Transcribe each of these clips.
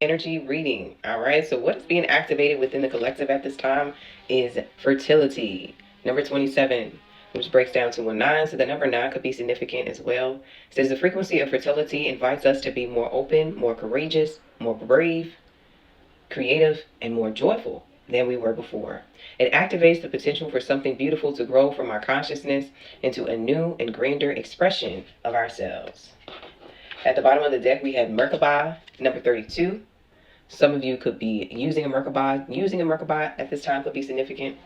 Energy reading. All right, so what's being activated within the collective at this time is fertility. Number 27, which breaks down to 9, so the number 9 could be significant as well. It says the frequency of fertility invites us to be more open, more courageous, more brave, creative, and more joyful than we were before. It activates the potential for something beautiful to grow from our consciousness into a new and grander expression of ourselves. At the bottom of the deck, we have Merkaba, number 32. Some of you could be using a Merkaba. Using a Merkaba at this time could be significant.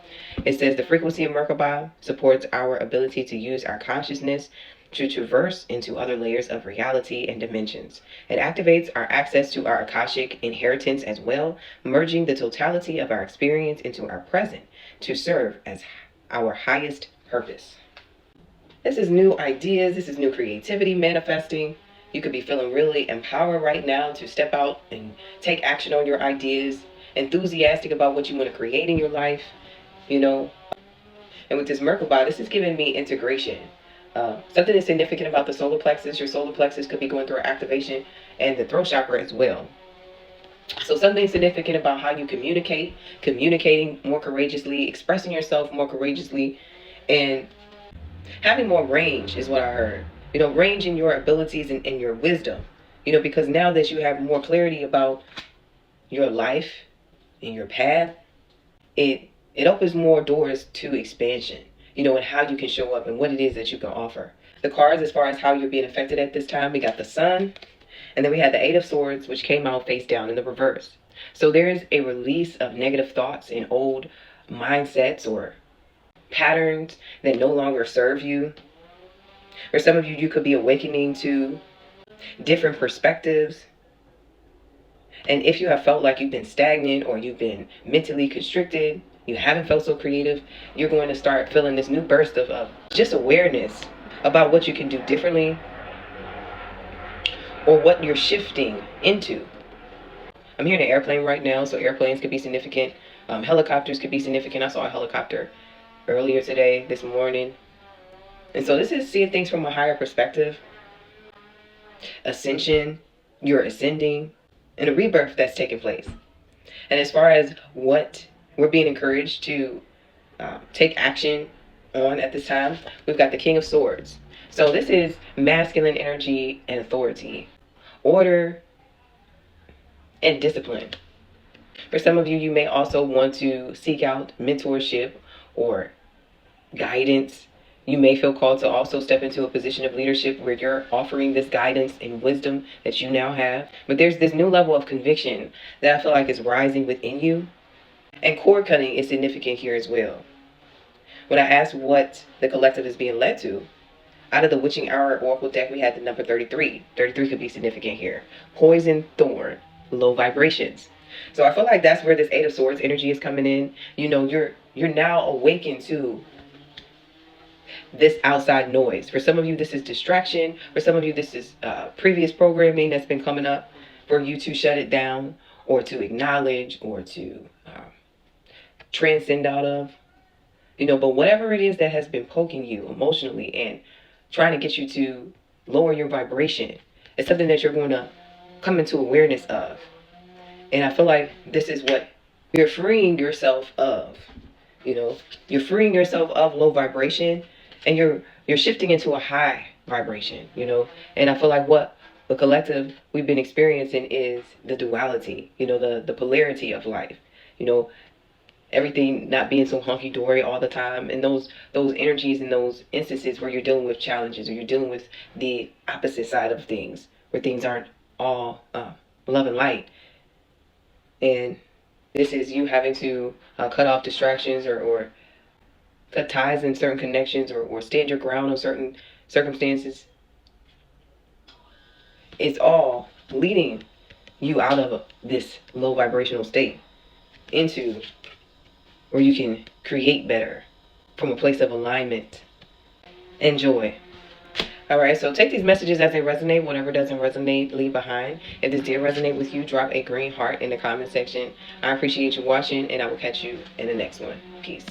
It says the frequency of Merkaba supports our ability to use our consciousness to traverse into other layers of reality and dimensions. It activates our access to our Akashic inheritance as well, merging the totality of our experience into our present to serve as our highest purpose. This is new ideas. This is new creativity manifesting. You could be feeling really empowered right now to step out and take action on your ideas, enthusiastic about what you want to create in your life, you know. And with this Merkaba, this is giving me integration. Something that's significant about the solar plexus. Your solar plexus could be going through activation, and the throat chakra as well. So something significant about how you communicate, communicating more courageously, expressing yourself more courageously, and having more range is what I heard. Range in your abilities and your wisdom. Because now that you have more clarity about your life and your path, it opens more doors to expansion, and how you can show up and what it is that you can offer. The cards, as far as how you're being affected at this time, we got the Sun, and then we had the Eight of Swords, which came out face down in the reverse. So there is a release of negative thoughts and old mindsets or patterns that no longer serve you. For some of you, you could be awakening to different perspectives. And if you have felt like you've been stagnant or you've been mentally constricted, you haven't felt so creative, you're going to start feeling this new burst of just awareness about what you can do differently or what you're shifting into. I'm hearing an airplane right now, so airplanes could be significant. Helicopters could be significant. I saw a helicopter earlier today, this morning. And so this is seeing things from a higher perspective. Ascension, you're ascending, and a rebirth that's taking place. And as far as what we're being encouraged to take action on at this time, we've got the King of Swords. So this is masculine energy and authority, order, and discipline. For some of you, you may also want to seek out mentorship or guidance. You may feel called to also step into a position of leadership where you're offering this guidance and wisdom that you now have. But there's this new level of conviction that I feel like is rising within you. And cord cutting is significant here as well. When I asked what the collective is being led to, out of the Witching Hour Oracle deck, we had the number 33. 33 could be significant here. Poison, thorn, low vibrations. So I feel like that's where this Eight of Swords energy is coming in. You're now awakened to this outside noise. For some of you, this is distraction. For some of you, this is previous programming that's been coming up for you to shut it down or to acknowledge or to transcend out of. But whatever it is that has been poking you emotionally and trying to get you to lower your vibration, it's something that you're going to come into awareness of. And I feel like this is what you're freeing yourself of. You're freeing yourself of low vibration, and you're shifting into a high vibration, And I feel like what the collective we've been experiencing is the duality, the polarity of life, everything not being so hunky-dory all the time, and those energies and those instances where you're dealing with challenges or you're dealing with the opposite side of things, where things aren't all love and light. And this is you having to cut off distractions or cut ties in certain connections or stand your ground on certain circumstances. It's all leading you out of this low vibrational state into where you can create better from a place of alignment and joy. All right, so take these messages as they resonate. Whatever doesn't resonate, leave behind. If this did resonate with you, drop a green heart in the comment section. I appreciate you watching, and I will catch you in the next one. Peace.